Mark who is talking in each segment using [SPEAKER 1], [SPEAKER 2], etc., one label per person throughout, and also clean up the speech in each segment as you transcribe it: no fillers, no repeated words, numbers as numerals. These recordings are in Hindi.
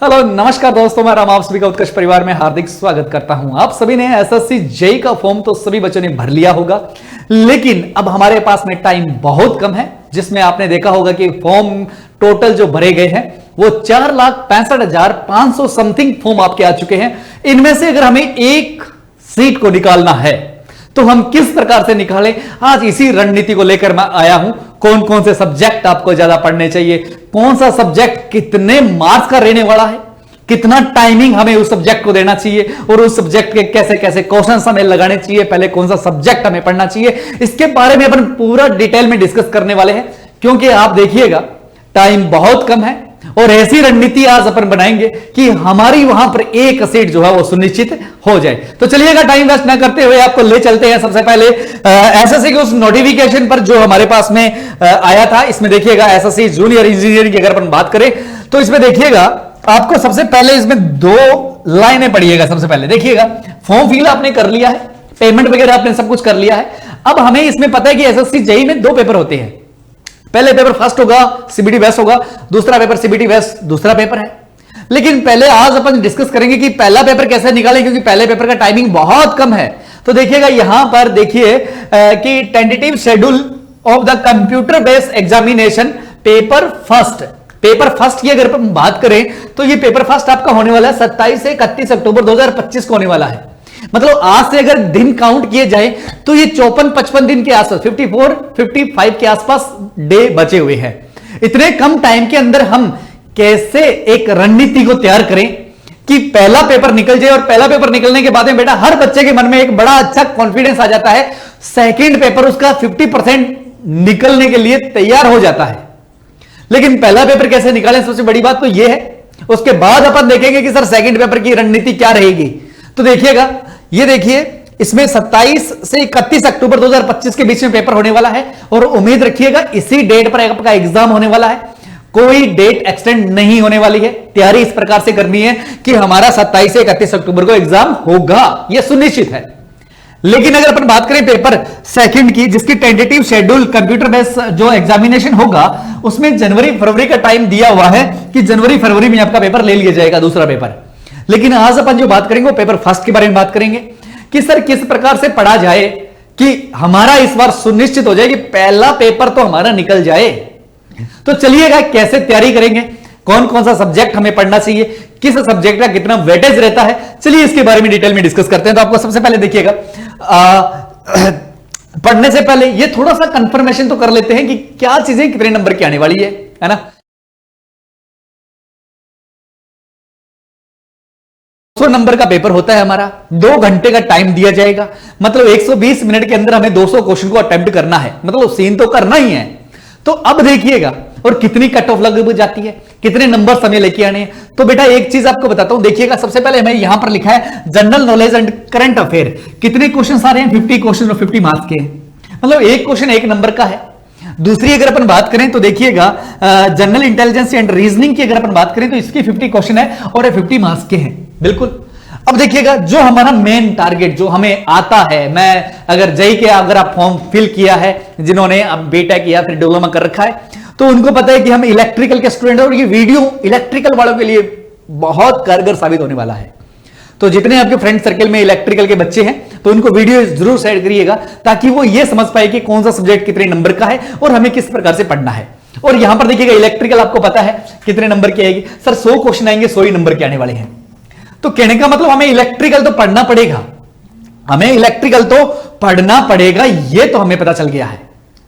[SPEAKER 1] हेलो नमस्कार दोस्तों, मैं राम आप सभी का उत्कर्ष परिवार में हार्दिक स्वागत करता हूं। आप सभी ने एसएससी जेई का फॉर्म तो सभी बच्चों ने भर लिया होगा, लेकिन अब हमारे पास में टाइम बहुत कम है, जिसमें आपने देखा होगा कि फॉर्म टोटल जो भरे गए हैं वो 4,65,500 समथिंग फॉर्म आपके आ चुके हैं। इनमें से अगर हमें एक सीट को निकालना है तो हम किस प्रकार से निकालें, आज इसी रणनीति को लेकर मैं आया हूं। कौन कौन से सब्जेक्ट आपको ज्यादा पढ़ने चाहिए, कौन सा सब्जेक्ट कितने मार्क्स का रहने वाला है, कितना टाइमिंग हमें उस सब्जेक्ट को देना चाहिए और उस सब्जेक्ट के कैसे कैसे क्वेश्चंस हमें लगाने चाहिए, पहले कौन सा सब्जेक्ट हमें पढ़ना चाहिए, इसके बारे में अपन पूरा डिटेल में डिस्कस करने वाले हैं। क्योंकि आप देखिएगा टाइम बहुत कम है और ऐसी रणनीति आज अपन बनाएंगे कि हमारी वहां पर एक सीट जो है वो सुनिश्चित हो जाए। तो चलिएगा टाइम वेस्ट ना करते हुए आपको ले चलते हैं सबसे पहले एसएससी के उस नोटिफिकेशन पर जो हमारे पास में आया था। इसमें देखिएगा एसएससी जूनियर इंजीनियरिंग की अगर अपन बात करें तो इसमें देखिएगा आपको सबसे पहले इसमें दो लाइनें पढ़िएगा। सबसे पहले देखिएगा फॉर्म फिल आपने कर लिया है, पेमेंट वगैरह आपने सब कुछ कर लिया है। अब हमें इसमें पता है कि एसएससी जेईई में दो पेपर होते हैं। पहले पेपर फर्स्ट होगा सीबीटी वेस्ट होगा, दूसरा पेपर सीबीटी वेस्ट दूसरा पेपर है। लेकिन पहले आज अपन डिस्कस करेंगे कि पहला पेपर कैसे निकालें, क्योंकि पहले पेपर का टाइमिंग बहुत कम है। तो देखिएगा यहां पर देखिए कि tentative schedule of the computer based examination paper first की अगर हम बात करें तो ये पेपर फर्स्ट आपका होने वाला है 27 से 31 अक्टूबर 2025 को होने वाला है। मतलब आज से अगर दिन काउंट किए जाए तो ये 54-55 दिन के आसपास 54-55 के आसपास डे बचे हुए हैं। इतने कम टाइम के अंदर हम कैसे एक रणनीति को तैयार करें कि पहला पेपर निकल जाए और पहला पेपर निकलने के बाद में बेटा हर बच्चे के मन में एक बड़ा अच्छा कॉन्फिडेंस आ जाता है, सेकंड पेपर उसका 50% निकलने के लिए तैयार हो जाता है। लेकिन पहला पेपर कैसे निकालें, सबसे बड़ी बात तो यह है। उसके बाद अपन देखेंगे कि सर सेकंड पेपर की रणनीति क्या रहेगी। तो देखिएगा ये देखिए इसमें 27 से 31 अक्टूबर 2025 के बीच में पेपर होने वाला है और उम्मीद रखिएगा इसी डेट पर आपका एग्जाम होने वाला है। कोई डेट एक्सटेंड नहीं होने वाली है। तैयारी इस प्रकार से करनी है कि हमारा 27 से 31 अक्टूबर को एग्जाम होगा, यह सुनिश्चित है। लेकिन अगर अपन बात करें पेपर सेकंड की, जिसकी टेंटेटिव शेड्यूल कंप्यूटर बेस्ड जो एग्जामिनेशन होगा उसमें जनवरी फरवरी का टाइम दिया हुआ है कि जनवरी फरवरी में आपका पेपर ले लिया जाएगा, दूसरा पेपर। लेकिन आज अपन जो बात करेंगे वो पेपर फर्स्ट के बारे में बात करेंगे कि सर किस प्रकार से पढ़ा जाए कि हमारा इस बार सुनिश्चित हो जाए कि पहला पेपर तो हमारा निकल जाए। तो चलिएगा कैसे तैयारी करेंगे, कौन कौन सा सब्जेक्ट हमें पढ़ना चाहिए, किस सब्जेक्ट का कितना वेटेज रहता है, चलिए इसके बारे में डिटेल में डिस्कस करते हैं। तो आपको सबसे पहले देखिएगा पढ़ने से पहले ये थोड़ा सा कंफर्मेशन तो कर लेते हैं कि क्या चीजें कितने नंबर की आने वाली है ना। 200 नंबर का पेपर होता है हमारा, 2 घंटे का टाइम दिया जाएगा। मतलब 120 मिनट के अंदर हमें 200 क्वेश्चन को अटेम्प्ट करना है, मतलब सीन तो करना ही है। तो अब देखिएगा और कितनी कट ऑफ लग जाती है, कितने नंबर हमें लेके आने हैं। तो बेटा एक चीज आपको बताता हूं, देखिएगा सबसे पहले हमें यहां पर लिखा है general knowledge and current affair. कितने क्वेश्चन आ रहे हैं, 50 क्वेश्चन और 50 मार्क्स के, मतलब एक क्वेश्चन 1 नंबर का है। दूसरी अगर अपन बात करें तो देखिएगा जनरल इंटेलिजेंस एंड रीजनिंग की अगर अपन बात करें तो इसकी 50 क्वेश्चन है और ये 50 मार्क्स के हैं, बिल्कुल। अब देखिएगा जो हमारा मेन टारगेट जो हमें आता है, मैं अगर जेईई के अगर आप फॉर्म फिल किया है, जिन्होंने अब बीटेक या फिर डिप्लोमा कर रखा है, तो उनको पता है कि हम इलेक्ट्रिकल के स्टूडेंट हैं और ये वीडियो इलेक्ट्रिकल वालों के लिए बहुत कारगर साबित होने वाला है। तो जितने आपके फ्रेंड सर्कल में इलेक्ट्रिकल के बच्चे हैं तो उनको वीडियो जरूर शेयर करिएगा ताकि वो ये समझ पाए कि कौन सा सब्जेक्ट कितने नंबर का है और हमें किस प्रकार से पढ़ना है। और यहां पर देखिएगा इलेक्ट्रिकल आपको पता है कितने नंबर की आएगी, सर 100 क्वेश्चन आएंगे, 100 ही नंबर के आने वाले हैं। तो कहने का मतलब हमें इलेक्ट्रिकल तो पढ़ना पड़ेगा, हमें इलेक्ट्रिकल तो पढ़ना पड़ेगा, ये तो हमें पता चल गया है,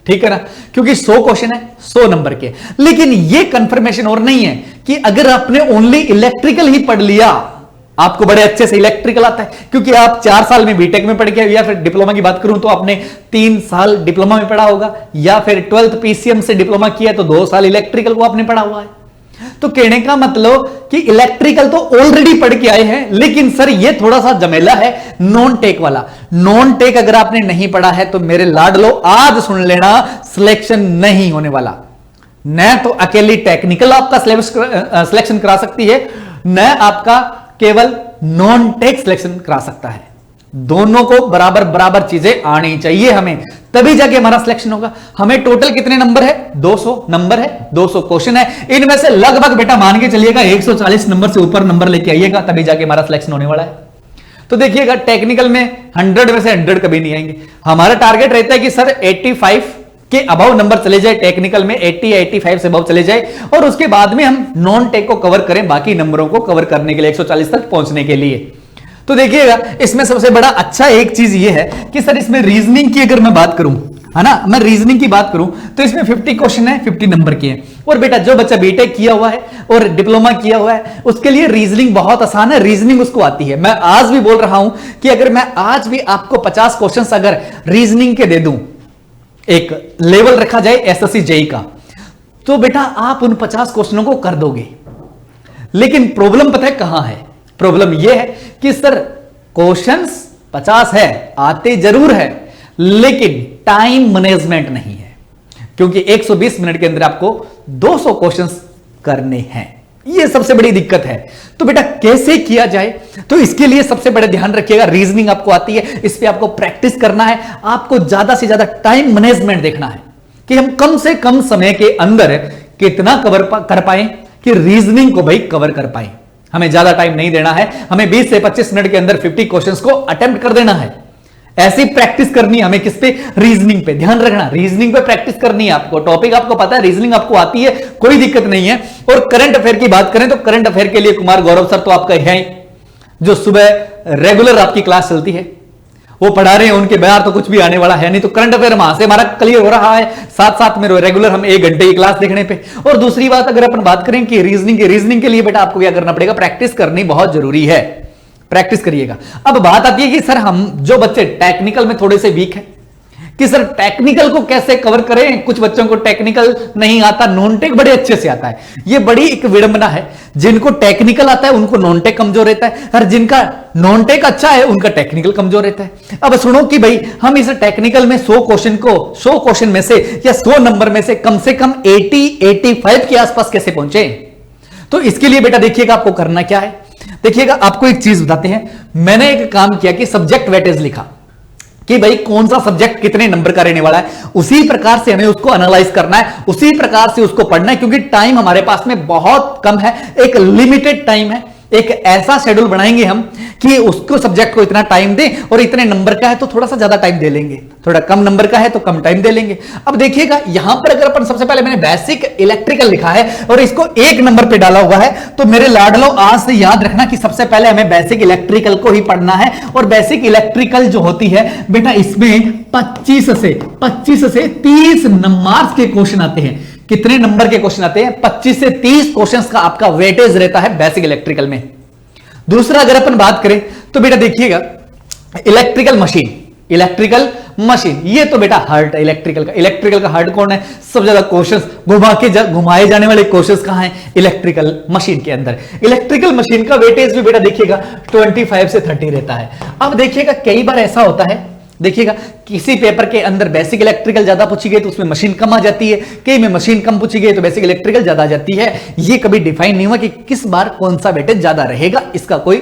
[SPEAKER 1] ठीक है ना, क्योंकि 100 क्वेश्चन है 100 नंबर के। लेकिन ये कंफर्मेशन और नहीं है कि अगर आपने ओनली इलेक्ट्रिकल ही पढ़ लिया, आपको बड़े अच्छे से इलेक्ट्रिकल आता है, क्योंकि आप 4 साल में बीटेक में पढ़ के या फिर डिप्लोमा की बात करूं तो आपने 3 साल डिप्लोमा में पढ़ा होगा, या फिर 12th पीसीएम से डिप्लोमा किया तो 2 साल इलेक्ट्रिकल को आपने पढ़ा हुआ है। तो कहने का मतलब कि इलेक्ट्रिकल तो ऑलरेडी पढ़ के आए हैं, लेकिन सर ये थोड़ा सा झमेला है नॉन टेक वाला। नॉन टेक अगर आपने नहीं पढ़ा है तो मेरे लाडलो आज सुन लेना, सिलेक्शन नहीं होने वाला। न तो अकेली टेक्निकल आपका सिलेक्शन करा सकती है, न आपका केवल नॉन टेक सिलेक्शन करा सकता है। दोनों को बराबर बराबर चीजें आनी चाहिए हमें, तभी जाके हमारा सिलेक्शन होगा। हमें टोटल कितने नंबर है? 200 नंबर है, 200 क्वेश्चन है, इनमें से लगभग बेटा मान के चलिएगा 140 नंबर से ऊपर नंबर लेके आइएगा, तभी जाके हमारा सिलेक्शन होने वाला है। तो देखिएगा टेक्निकल में 100 में से 100 कभी नहीं आएंगे। हमारा टारगेट रहता है कि सर 85 के अबव नंबर चले जाए, टेक्निकल में 80 या 85 से अबव चले जाए, और उसके बाद में हम नॉन टेक को कवर करें, बाकी नंबरों को कवर करने के लिए 140 तक पहुंचने के लिए। तो देखिएगा इसमें सबसे बड़ा अच्छा एक चीज ये है कि सर इसमें रीजनिंग की अगर मैं बात करूं, है ना, मैं रीजनिंग की बात करूं तो इसमें 50 क्वेश्चन है, 50 नंबर के हैं। और बेटा जो बच्चा बीटेक किया हुआ है और डिप्लोमा किया हुआ है उसके लिए रीजनिंग बहुत आसान है, रीजनिंग उसको आती है। मैं आज भी बोल रहा हूं कि अगर मैं आज भी आपको 50 क्वेश्चन अगर रीजनिंग के दे दूं, एक लेवल रखा जाए एसएससी जेई का, तो बेटा आप उन 50 क्वेश्चनों को कर दोगे। लेकिन प्रॉब्लम पता है कहां है? प्रॉब्लम यह है कि सर क्वेश्चंस 50 है, आते जरूर है, लेकिन टाइम मैनेजमेंट नहीं है, क्योंकि 120 मिनट के अंदर आपको 200 क्वेश्चंस करने हैं। यह सबसे बड़ी दिक्कत है। तो बेटा कैसे किया जाए? तो इसके लिए सबसे बड़ा ध्यान रखिएगा, रीजनिंग आपको आती है, इस पे आपको प्रैक्टिस करना है, आपको ज्यादा से ज्यादा टाइम मैनेजमेंट देखना है कि हम कम से कम समय के अंदर कितना कवर कर पाए कि रीजनिंग को भाई कवर कर पाए। हमें ज्यादा टाइम नहीं देना है, हमें 20 से 25 मिनट के अंदर 50 क्वेश्चंस को अटेम्प्ट कर देना है। ऐसी प्रैक्टिस करनी है हमें, किस पे? रीजनिंग पे। ध्यान रखना, रीजनिंग पे प्रैक्टिस करनी है आपको। टॉपिक आपको पता है, रीजनिंग आपको आती है, कोई दिक्कत नहीं है। और करंट अफेयर की बात करें तो करंट अफेयर के लिए कुमार गौरव सर तो आपका है, जो सुबह रेगुलर आपकी क्लास चलती है, वो पढ़ा रहे हैं, उनके बाहर तो कुछ भी आने वाला है नहीं। तो करंट अफेयर वहां से हमारा क्लियर हो रहा है, साथ साथ में रेगुलर हम 1 घंटे की क्लास देखने पे। और दूसरी बात अगर अपन बात करें कि रीजनिंग के लिए बेटा आपको क्या करना पड़ेगा? प्रैक्टिस करनी बहुत जरूरी है, प्रैक्टिस करिएगा। अब बात आती है कि सर हम जो बच्चे टेक्निकल में थोड़े से वीक हैं, कि सर टेक्निकल को कैसे कवर करें? कुछ बच्चों को टेक्निकल नहीं आता, नॉन टेक बड़े अच्छे से आता है। यह बड़ी एक विडंबना है, जिनको टेक्निकल आता है उनको नॉन टेक कमजोर रहता है, और जिनका नॉन टेक अच्छा है उनका टेक्निकल कमजोर रहता है। अब सुनो कि भाई हम इस टेक्निकल में 100 क्वेश्चन में से या 100 नंबर में से कम 80-85 के आसपास कैसे पहुंचे? तो इसके लिए बेटा देखिएगा आपको करना क्या है। देखिएगा आपको एक चीज बताते हैं, मैंने एक काम किया कि सब्जेक्ट वेटेज लिखा कि भाई कौन सा सब्जेक्ट कितने नंबर का रहने वाला है, उसी प्रकार से हमें उसको एनालाइज करना है, उसी प्रकार से उसको पढ़ना है, क्योंकि टाइम हमारे पास में बहुत कम है, एक लिमिटेड टाइम है। एक ऐसा शेड्यूल बनाएंगे हम कि उसको सब्जेक्ट को इतना टाइम दें, और इतने नंबर का है तो थोड़ा सा ज्यादा टाइम दे लेंगे, थोड़ा कम नंबर का है तो कम टाइम दे लेंगे। अब देखिएगा यहां पर अगर अपन सबसे पहले मैंने बेसिक इलेक्ट्रिकल लिखा है और इसको 1 नंबर पे डाला हुआ है, तो मेरे लाडलो आज से याद रखना कि सबसे पहले हमें बेसिक इलेक्ट्रिकल को ही पढ़ना है। और बेसिक इलेक्ट्रिकल जो होती है बेटा, इसमें 25 से 30 मार्क्स के क्वेश्चन आते हैं। कितने नंबर के क्वेश्चन आते हैं? 25 से 30 क्वेश्चंस का आपका वेटेज रहता है बेसिक इलेक्ट्रिकल में। दूसरा अगर अपन बात करें तो बेटा देखिएगा इलेक्ट्रिकल मशीन, ये तो बेटा हार्ट है इलेक्ट्रिकल का हार्ट कौन है? सबसे ज्यादा क्वेश्चंस घुमाए जाने वाले क्वेश्चंस कहां हैं? इलेक्ट्रिकल मशीन के अंदर। इलेक्ट्रिकल मशीन का वेटेज भी बेटा देखिएगा 25 से 30 रहता है। अब देखिएगा कई बार ऐसा होता है, देखिएगा किसी पेपर के अंदर बेसिक इलेक्ट्रिकल ज्यादा पूछी गई तो उसमें मशीन कम आ जाती है, कई में मशीन कम पूछी गई तो बेसिक इलेक्ट्रिकल ज्यादा आ जाती है। ये कभी डिफाइन नहीं हुआ कि किस बार कौन सा वेटेज ज्यादा रहेगा, इसका कोई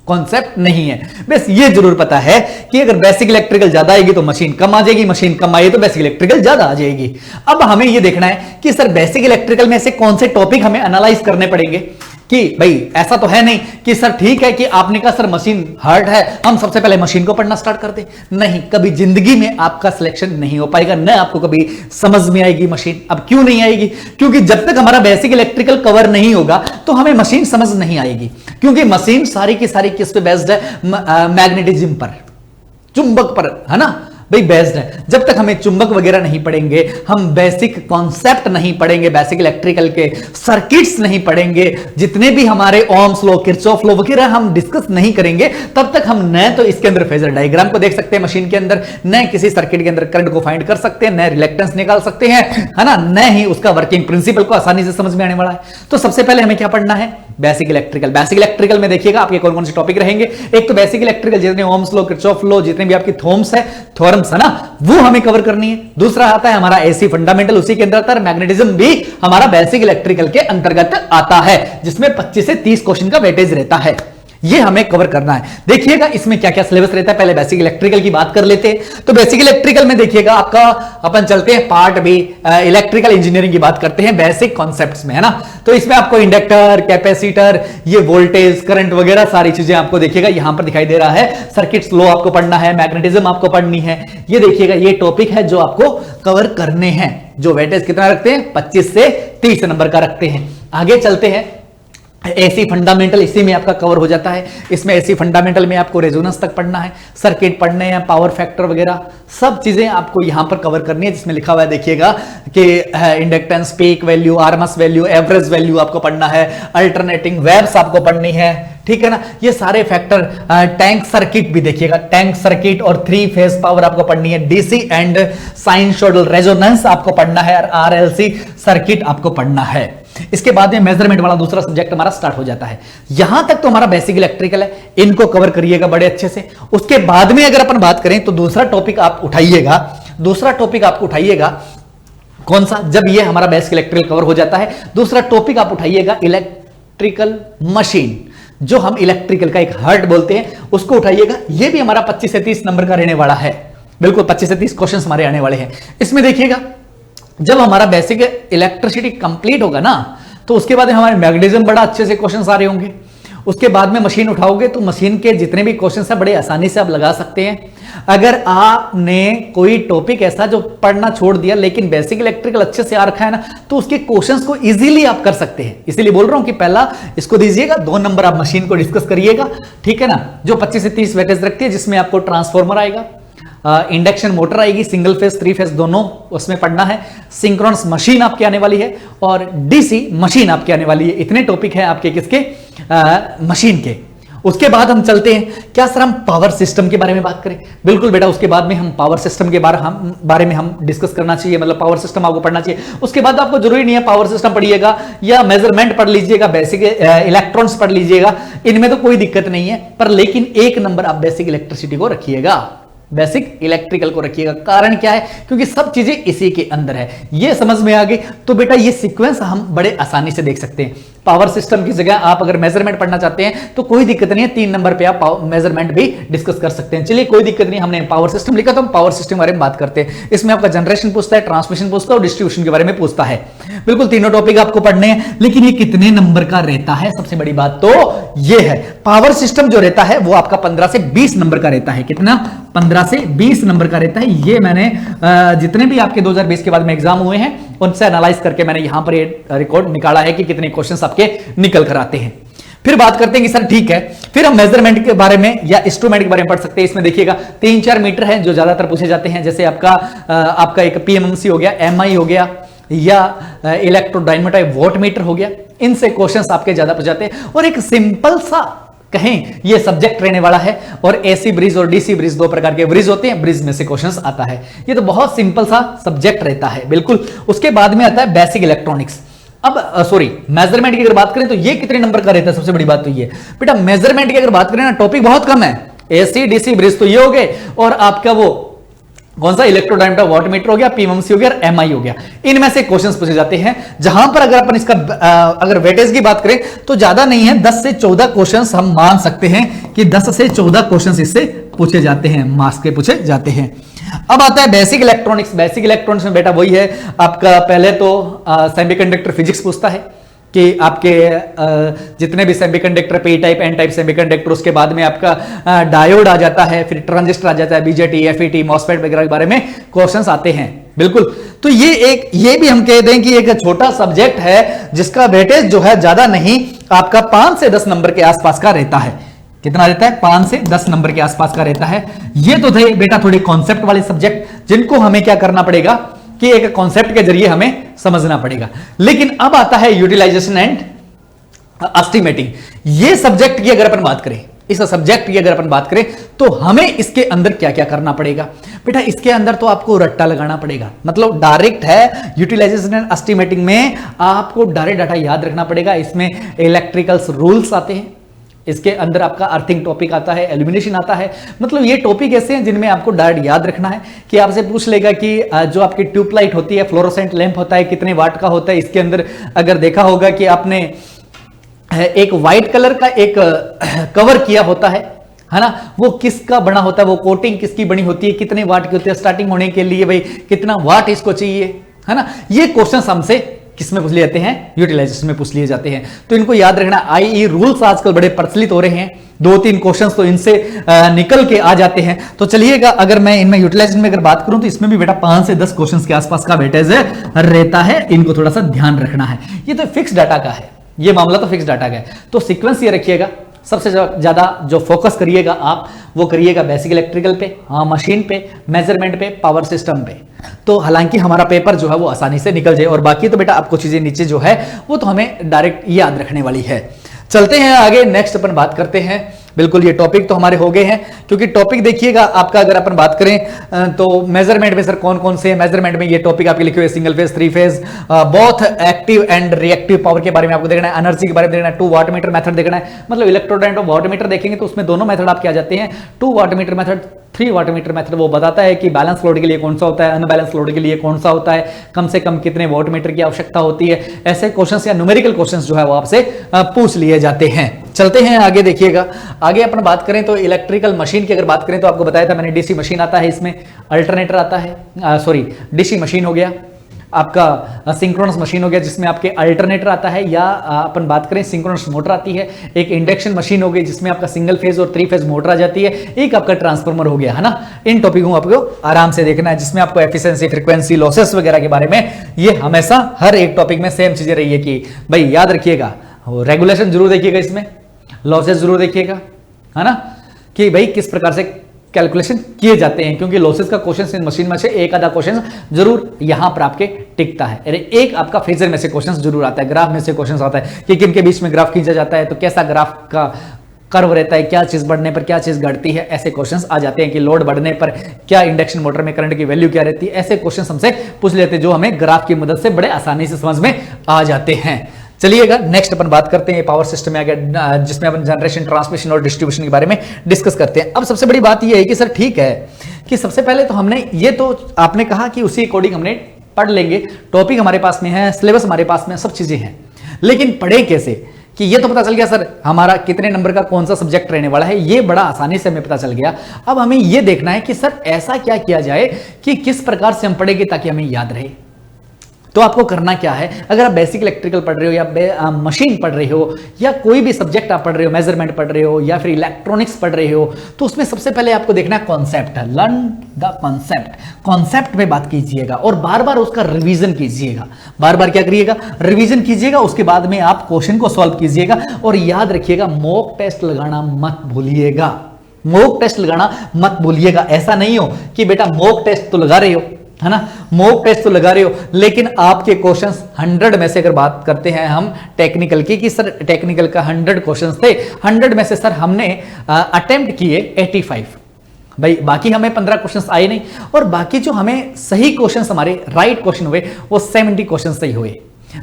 [SPEAKER 1] कॉन्सेप्ट नहीं है। बस ये जरूर पता है कि अगर बेसिक इलेक्ट्रिकल ज्यादा आएगी तो मशीन कम आ जाएगी, मशीन कम आई तो बेसिक इलेक्ट्रिकल ज्यादा आ जाएगी। अब हमें ये देखना है कि सर बेसिक इलेक्ट्रिकल में से कौन से टॉपिक हमें एनालाइज करने पड़ेंगे। कि भाई ऐसा तो है नहीं कि सर ठीक है कि आपने कहा सर मशीन हार्ड है, हम सबसे पहले मशीन को पढ़ना स्टार्ट कर दें। नहीं, कभी जिंदगी में आपका सिलेक्शन नहीं हो पाएगा, न आपको कभी समझ में आएगी मशीन। अब क्यों नहीं आएगी? क्योंकि जब तक हमारा बेसिक इलेक्ट्रिकल कवर नहीं होगा तो हमें मशीन समझ नहीं आएगी, क्योंकि मशीन सारी की सारी किस पे बेस्ड है? मैग्नेटिज्म पर, चुंबक पर, है ना भाई, बेस्ड है। जब तक हमें चुंबक वगैरह नहीं पढ़ेंगे, हम बेसिक कॉन्सेप्ट नहीं पढ़ेंगे, बेसिक इलेक्ट्रिकल के सर्किट्स नहीं पढ़ेंगे, जितने भी हमारे ओम्स लॉ, किरचॉफ लॉ वगैरह हम डिस्कस नहीं करेंगे, तब तक हम न तो इसके अंदर फेजर डायग्राम को देख सकते हैं मशीन के अंदर, न किसी सर्किट के अंदर करंट को फाइंड कर सकते हैं, न रिलेक्टेंस निकाल सकते हैं, है ना, न ही उसका वर्किंग प्रिंसिपल को आसानी से समझ में आने वाला है। तो सबसे पहले हमें क्या पढ़ना है? Basic electrical. बेसिक इलेक्ट्रिकल में देखिएगा आपके कौन कौन से टॉपिक रहेंगे। एक तो बेसिक इलेक्ट्रिकल जितने ओम्स लॉ, किरचॉफ लॉ, जितने भी आपकी थॉर्म्स है, थ्योरम्स है ना, वो हमें कवर करनी है। दूसरा आता है हमारा एसी फंडामेंटल, उसी के अंदर आता है मैग्नेटिज्म भी हमारा बेसिक इलेक्ट्रिकल के अंतर्गत आता है, जिसमें 25 से 30 क्वेश्चन का वेटेज रहता है। ये हमें कवर करना है। देखिएगा इसमें क्या क्या सिलेबस रहता है। पहले बेसिक इलेक्ट्रिकल की बात कर लेते हैं। तो बेसिक इलेक्ट्रिकल में देखिएगा आपका अपन चलते हैं पार्ट बी, इलेक्ट्रिकल इंजीनियरिंग की बात करते हैं बेसिक कॉन्सेप्ट्स में, है ना। तो इसमें आपको इंडक्टर, कैपेसिटर, ये वोल्टेज, करंट वगैरह सारी चीजें आपको देखिएगा यहां पर दिखाई दे रहा है। सर्किट्स लॉ आपको पढ़ना है, मैग्नेटिज्म आपको पढ़नी है। ये देखिएगा ये टॉपिक है जो आपको कवर करने हैं। जो वेटेज कितना रखते हैं, 25 से 30 नंबर का रखते हैं। आगे चलते हैं। एसी फंडामेंटल इसी में आपका कवर हो जाता है। इसमें एसी फंडामेंटल में आपको रेजोनेंस तक पढ़ना है, सर्किट पढ़ने हैं, पावर फैक्टर वगैरह सब चीजें आपको यहां पर कवर करनी है। जिसमें लिखा हुआ है देखिएगा कि inductance, peak value, RMS value, average value आपको पढ़ना है, अल्टरनेटिंग वेव्स आपको पढ़नी है, ठीक है ना। ये सारे फैक्टर, टैंक सर्किट भी देखिएगा, टैंक सर्किट और 3 फेज पावर आपको पढ़नी है, डीसी एंड साइनसोइडल रेजोनेंस आपको पढ़ना है, और आरएलसी सर्किट आपको पढ़ना है। इसके बाद में मेजरमेंट वाला दूसरा सब्जेक्ट हमारा स्टार्ट हो जाता है। यहां तक तो हमारा बेसिक इलेक्ट्रिकल है, इनको कवर करिएगा बड़े अच्छे से। उसके बाद में अगर अपन बात करें तो दूसरा टॉपिक आप उठाइएगा, दूसरा टॉपिक आप उठाइएगा कौन सा, जब ये हमारा बेसिक इलेक्ट्रिकल कवर हो जाता है, दूसरा टॉपिक आप उठाइएगा इलेक्ट्रिकल मशीन, जो हम इलेक्ट्रिकल का एक हार्ट बोलते हैं, उसको उठाइएगा। ये भी हमारा 25 से 30 नंबर का रहने वाला है। बिल्कुल 25 से 30 क्वेश्चन हमारे आने वाले हैं। इसमें देखिएगा जब हमारा बेसिक इलेक्ट्रिसिटी कंप्लीट होगा ना, तो उसके बाद हमारे मैग्नेटिज्म बड़ा अच्छे से क्वेश्चन आ रहे होंगे। उसके बाद में मशीन उठाओगे तो मशीन के जितने भी क्वेश्चन है बड़े आसानी से आप लगा सकते हैं। अगर आपने कोई टॉपिक ऐसा जो पढ़ना छोड़ दिया लेकिन बेसिक इलेक्ट्रिकल अच्छे से आ रखा है ना, तो उसके क्वेश्चंस को इजीली आप कर सकते हैं। इसीलिए बोल रहा हूं कि पहला इसको दीजिएगा, 2 नंबर आप मशीन को डिस्कस करिएगा, ठीक है ना, जो 25 से 30 वेटेज रखती है, जिसमें आपको ट्रांसफॉर्मर आएगा, इंडक्शन मोटर आएगी, सिंगल फेज 3 फेज दोनों उसमें पढ़ना है, सिंक्रोनस मशीन आपकी आने वाली है और डीसी मशीन आपकी आने वाली है। इतने टॉपिक हैं आपके किसके, मशीन के। उसके बाद हम चलते हैं, क्या सर हम पावर सिस्टम के बारे में बात करें? बिल्कुल बेटा, उसके बाद में हम पावर सिस्टम के बारे में हम डिस्कस करना चाहिए, मतलब पावर सिस्टम आपको पढ़ना चाहिए। उसके बाद आपको जरूरी नहीं है पावर सिस्टम पढ़िएगा या मेजरमेंट पढ़ लीजिएगा, बेसिक इलेक्ट्रॉन्स पढ़ लीजिएगा, इनमें तो कोई दिक्कत नहीं है, पर लेकिन 1 नंबर आप बेसिक इलेक्ट्रिसिटी को रखिएगा, बेसिक इलेक्ट्रिकल को रखिएगा। कारण क्या है, क्योंकि सब चीजें इसी के अंदर है। ये समझ में आ गई तो बेटा ये सीक्वेंस हम बड़े आसानी से देख सकते हैं। पावर सिस्टम की जगह आप अगर मेजरमेंट पढ़ना चाहते हैं तो कोई दिक्कत नहीं है, 3 नंबर पे आप मेजरमेंट भी डिस्कस कर सकते हैं। चलिए कोई दिक्कत नहीं, हमने पावर सिस्टम लिखा तो हम पावर सिस्टम के बारे में बात करते हैं। इसमें आपका जनरेशन पूछता है, ट्रांसमिशन पूछता है और डिस्ट्रीब्यूशन के बारे में पूछता है। बिल्कुल तीनों टॉपिक आपको पढ़ने हैं, लेकिन ये कितने नंबर का रहता है, सबसे बड़ी बात तो ये है। पावर सिस्टम जो रहता है वो आपका 15 से 20 नंबर का रहता है। कितना? 15 से 20 नंबर का रहता है। ये मैंने जितने भी आपके 2020 के बाद में एग्जाम हुए हैं उनसे एनालाइज करके मैंने यहां पर ये रिकॉर्ड निकाला है कि कितने क्वेश्चंस आपके निकल कर आते हैं। फिर बात करते हैं कि सर ठीक है, फिर हम मेजरमेंट के बारे में या इंस्ट्रूमेंट के बारे में पढ़ सकते हैं। इसमें देखिएगा 3-4 मीटर है जो ज्यादातर पूछे जाते हैं, जैसे आपका एक पीएमएमसी हो गया, एमआई हो गया, या इलेक्ट्रोडायनेमोटाइप वोट मीटर हो गया। इनसे क्वेश्चंस आपके ज्यादा पूछे जाते हैं। और एक सिंपल सा कहें ये सब्जेक्ट रहने वाला है, और एसी ब्रिज और डीसी ब्रिज 2 प्रकार के ब्रिज होते हैं, ब्रिज में से क्वेश्चंस आता है। ये तो बहुत सिंपल सा सब्जेक्ट रहता है। बिल्कुल। उसके बाद में आता है बेसिक इलेक्ट्रॉनिक्स। अब मेजरमेंट की अगर बात करें तो ये कितने नंबर का रहता है, सबसे बड़ी बात तो ये बेटा, मेजरमेंट की अगर बात करें ना, टॉपिक बहुत कम है। एसी डीसी ब्रिज तो ये हो गए, और आपका वो कौन सा इलेक्ट्रोडायनेमोटाइप वॉटमीटर हो गया, पीएमएमसी हो गया और एमआई हो गया। इनमें से क्वेश्चंस पूछे जाते हैं, जहां पर अगर अपन इसका अगर वेटेज की बात करें तो ज्यादा नहीं है, 10 से 14 क्वेश्चंस हम मान सकते हैं कि 10 से 14 क्वेश्चंस इससे पूछे जाते हैं, मार्क्स के पूछे जाते हैं। अब आता है बेसिक इलेक्ट्रॉनिक्स। बेसिक इलेक्ट्रॉनिक्स में बेटा वही है आपका, पहले तो सेमीकंडक्टर फिजिक्स पूछता है कि आपके जितने भी semiconductor, P type N type semiconductor, उसके बाद में आपका डायोड आ जाता है, फिर ट्रांजिस्टर आ जाता है, बीजेटी, एफईटी, मॉसफेट वगैरह के बारे में क्वेश्चंस आते हैं। बिल्कुल। तो ये भी हम कह दें कि एक छोटा सब्जेक्ट है जिसका वेटेज जो है ज्यादा नहीं, आपका 5 से 10 नंबर के आसपास का रहता है। कितना रहता है? 5 से 10 नंबर के आसपास का रहता है। ये तो थे बेटा थोड़े कॉन्सेप्ट वाले सब्जेक्ट, जिनको हमें क्या करना पड़ेगा कि एक कॉन्सेप्ट के जरिए हमें समझना पड़ेगा। लेकिन अब आता है यूटिलाइजेशन एंड एस्टिमेटिंग। ये सब्जेक्ट की अगर अपन बात करें, इस सब्जेक्ट की अगर अपन बात करें तो हमें इसके अंदर क्या क्या करना पड़ेगा बेटा? इसके अंदर तो आपको रट्टा लगाना पड़ेगा, मतलब डायरेक्ट है। यूटिलाइजेशन एंड एस्टिमेटिंग में आपको डायरेक्ट डाटा याद रखना पड़ेगा। इसमें इलेक्ट्रिकल्स रूल्स आते हैं, इसके अंदर आपका अर्थिंग टॉपिक आता है, एल्यूमिनेशन आता है। मतलब ये टॉपिक ऐसे हैं जिनमें आपको डायरेक्ट याद रखना है कि आपसे पूछ लेगा कि जो आपकी ट्यूबलाइट होती है, फ्लोरोसेंट लैंप होता है, कितने वाट का होता है। इसके अंदर अगर देखा होगा कि आपने एक व्हाइट कलर का एक कवर किया होता है ना, वो किसका बना होता है, वो कोटिंग किसकी बनी होती है, कितने वाट की होती है, स्टार्टिंग होने के लिए भाई कितना वाट इसको चाहिए, है ना। ये क्वेश्चंस हमसे किस में पूछ लिए जाते हैं, यूटिलाइजेशन में पूछ लिए जाते हैं। तो इनको याद रखना। आईई रूल्स आजकल बड़े प्रचलित हो रहे हैं, 2-3 क्वेश्चंस तो इनसे निकल के आ जाते हैं। तो चलिएगा, अगर मैं इनमें यूटिलाइजेशन में अगर बात करूं तो इसमें भी बेटा 5 से 10 क्वेश्चंस के आसपास का वेटेज रहता है, इनको थोड़ा सा ध्यान रखना है। ये तो फिक्स डाटा का है, ये मामला तो फिक्स डाटा का है। तो सीक्वेंस ये रखिएगा, सबसे ज्यादा जो फोकस करिएगा आप वो करिएगा बेसिक इलेक्ट्रिकल पे, मशीन पे, मेजरमेंट पे, पावर सिस्टम पे। तो हालांकि हमारा पेपर जो है वो आसानी से निकल जाए, और बाकी तो बेटा आपको चीजें नीचे जो है वो तो हमें डायरेक्ट याद रखने वाली है। चलते हैं आगे, नेक्स्ट अपन बात करते हैं। बिल्कुल, ये टॉपिक तो हमारे हो गए हैं, क्योंकि टॉपिक देखिएगा आपका, अगर अपन बात करें तो मेजरमेंट में सर कौन कौन से मेजरमेंट में ये टॉपिक आपके लिखे हुए, single phase, 3 phase, both active and reactive power के बारे में आपको देखना है, एनर्जी के बारे में देखना है, 2 वाट मीटर मेथड देखना है। मतलब इलेक्ट्रोड और वाट मीटर देखेंगे तो उसमें दोनों मेथड आपके आ जाते हैं। 2 watt meter method, 3 watt meter method वो बताता है कि बैलेंस लोड के लिए कौन सा होता है, अनबैलेंस लोड के लिए कौन सा होता है, कम से कम कितने वाट मीटर की आवश्यकता होती है। ऐसे क्वेश्चंस या न्यूमेरिकल क्वेश्चंस जो है वो आपसे पूछ लिए जाते हैं। चलते हैं आगे, देखिएगा आगे अपन बात करें तो इलेक्ट्रिकल मशीन की अगर बात करें तो आपको बताया था मैंने, डीसी मशीन आता है, इसमें अल्टरनेटर आता है, सॉरी डीसी मशीन हो गया, आपका सिंक्रोनस मशीन हो गया जिसमें आपके अल्टरनेटर आता है, या अपन बात करें सिंक्रोनस मोटर आती है, एक इंडक्शन मशीन हो गई जिसमें आपका सिंगल फेज और 3 फेज मोटर आ जाती है, एक आपका ट्रांसफार्मर हो गया, है ना। इन टॉपिकों को आपको आराम से देखना है, जिसमें आपको एफिशिएंसी, फ्रीक्वेंसी, लॉसेस वगैरह के बारे में ये हमेशा हर एक टॉपिक में सेम चीजें रही है कि भाई याद रखिएगा, रेगुलेशन जरूर देखिएगा, इसमें लॉसेस जरूर देखिएगा, है ना, कि भाई किस प्रकार से कैलकुलेशन किए जाते हैं, क्योंकि लॉसेस का क्वेश्चन इन मशीन में से एक आधा क्वेश्चन जरूर यहां पर आपके टिकता है। अरे एक आपका फेजर में से क्वेश्चन जरूर आता है, ग्राफ में से क्वेश्चन आता है कि किन के बीच में ग्राफ खींचा जाता है, तो कैसा ग्राफ का कर्व रहता है, क्या चीज बढ़ने पर क्या चीज घटती है, ऐसे क्वेश्चंस आ जाते हैं कि लोड बढ़ने पर क्या इंडक्शन मोटर में करंट की वैल्यू क्या रहती है। ऐसे क्वेश्चंस हमसे पूछ लेते हैं जो हमें ग्राफ की मदद से बड़े आसानी से समझ में आ जाते हैं। चलिएगा नेक्स्ट अपन बात करते हैं पावर सिस्टम में आगे, जिसमें अपन जनरेशन, ट्रांसमिशन और डिस्ट्रीब्यूशन के बारे में डिस्कस करते हैं। अब सबसे बड़ी बात यह है कि सर ठीक है कि सबसे पहले तो हमने ये तो आपने कहा कि उसी अकॉर्डिंग हमने पढ़ लेंगे, टॉपिक हमारे पास में है, सिलेबस हमारे पास में, सब चीजें हैं, लेकिन पढ़े कैसे, कि ये तो पता चल गया सर हमारा कितने नंबर का कौन सा सब्जेक्ट रहने वाला है, ये बड़ा आसानी से हमें पता चल गया। अब हमें ये देखना है कि सर ऐसा क्या किया जाए कि किस प्रकार से हम पढ़ेंगे ताकि हमें याद रहे। तो आपको करना क्या है, अगर आप बेसिक इलेक्ट्रिकल पढ़ रहे हो या मशीन पढ़ रहे हो या कोई भी सब्जेक्ट आप पढ़ रहे हो, मेजरमेंट पढ़ रहे हो या फिर इलेक्ट्रॉनिक्स पढ़ रहे हो, तो उसमें सबसे पहले आपको देखना है concept, learn the concept. Concept पे बात कीजिएगा और बार बार उसका रिवीजन कीजिएगा, बार बार क्या करिएगा, रिवीजन कीजिएगा। उसके बाद में आप क्वेश्चन को सॉल्व कीजिएगा और याद रखिएगा मॉक टेस्ट लगाना मत भूलिएगा, मॉक टेस्ट लगाना मत भूलिएगा। ऐसा नहीं हो कि बेटा मॉक टेस्ट तो लगा रहे हो, है ना, मॉक टेस्ट तो लगा रहे हो, लेकिन आपके क्वेश्चंस 100 में से अगर बात करते हैं हम टेक्निकल की, कि सर टेक्निकल का 100 क्वेश्चंस थे, 100 में से सर हमने अटेम्प्ट किए 85, भाई बाकी हमें 15 क्वेश्चंस आए नहीं, और बाकी जो हमें सही क्वेश्चंस हमारे राइट क्वेश्चन हुए वो 70 क्वेश्चंस सही हुए,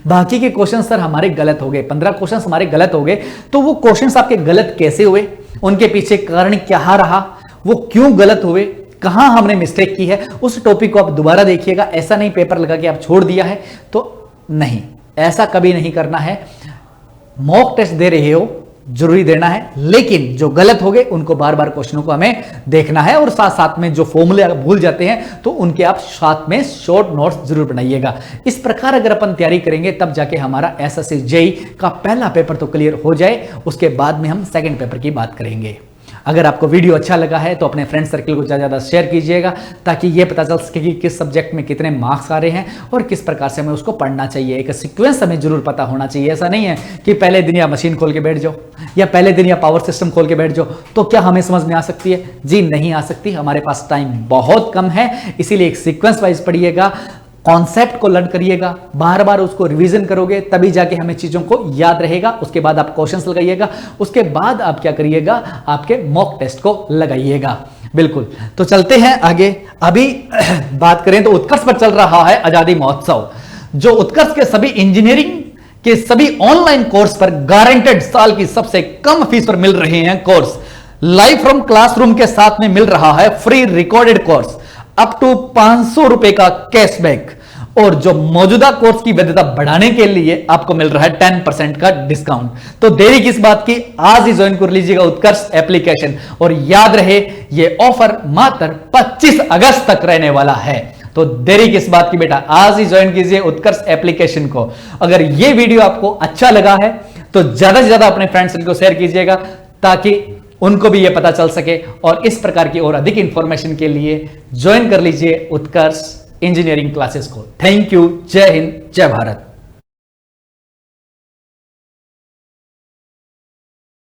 [SPEAKER 1] बाकी के क्वेश्चन सर हमारे गलत हो गए, 15 क्वेश्चन हमारे गलत हो गए। तो वो क्वेश्चन आपके गलत कैसे हुए, उनके पीछे कारण क्या रहा, वो क्यों गलत हुए, कहां हमने मिस्टेक की है, उस टॉपिक को आप दोबारा देखिएगा। ऐसा नहीं पेपर लगा के आप छोड़ दिया है, तो नहीं, ऐसा कभी नहीं करना है। मॉक टेस्ट दे रहे हो, जरूरी देना है, लेकिन जो गलत हो गए उनको बार बार क्वेश्चनों को हमें देखना है, और साथ साथ में जो फॉर्मूले भूल जाते हैं तो उनके आप साथ में शॉर्ट नोट्स जरूर बनाइएगा। इस प्रकार अगर अपन तैयारी करेंगे तब जाके हमारा एसएससी जेईई का पहला पेपर तो क्लियर हो जाए, उसके बाद में हम सेकंड पेपर की बात करेंगे। अगर आपको वीडियो अच्छा लगा है तो अपने फ्रेंड सर्कल को ज़्यादा शेयर कीजिएगा, ताकि ये पता चल सके कि किस सब्जेक्ट में कितने मार्क्स आ रहे हैं और किस प्रकार से हमें उसको पढ़ना चाहिए। एक सीक्वेंस हमें जरूर पता होना चाहिए। ऐसा नहीं है कि पहले दिन या मशीन खोल के बैठ जाओ या पहले दिन या पावर सिस्टम खोल के बैठ जाओ तो क्या हमें समझ में आ सकती है, जी नहीं आ सकती। हमारे पास टाइम बहुत कम है, इसीलिए एक सीक्वेंस वाइज पढ़िएगा, कॉन्सेप्ट को लर्न करिएगा, बार बार उसको रिवीजन करोगे तभी जाके हमें चीजों को याद रहेगा। उसके बाद आप क्वेश्चंस लगाइएगा, उसके बाद आप क्या करिएगा, आपके मॉक टेस्ट को लगाइएगा। बिल्कुल, तो चलते हैं आगे। अभी बात करें तो उत्कर्ष पर चल रहा है आजादी महोत्सव, जो उत्कर्ष के सभी इंजीनियरिंग के सभी ऑनलाइन कोर्स पर गारंटेड साल की सबसे कम फीस पर मिल रहे हैं कोर्स। लाइव फ्रॉम क्लासरूम के साथ में मिल रहा है free recorded course, up to 500 रुपए का कैशबैक, और जो मौजूदा कोर्स की वैधता बढ़ाने के लिए आपको मिल रहा है 10% का डिस्काउंट। तो देरी किस बात की, आज ही ज्वाइन कर लीजिएगा उत्कर्ष एप्लीकेशन। और याद रहे ये ऑफर मात्र 25 अगस्त तक रहने वाला है। तो देरी किस बात की बेटा, आज ही ज्वाइन कीजिए उत्कर्ष एप्लीकेशन को। अगर ये वीडियो आपको अच्छा लगा है तो ज्यादा से ज्यादा अपने फ्रेंड्स को शेयर कीजिएगा ताकि उनको भी ये पता चल सके। और इस प्रकार की और अधिक इंफॉर्मेशन के लिए ज्वाइन कर लीजिए उत्कर्ष इंजीनियरिंग क्लासेस को। थैंक यू, जय हिंद, जय भारत।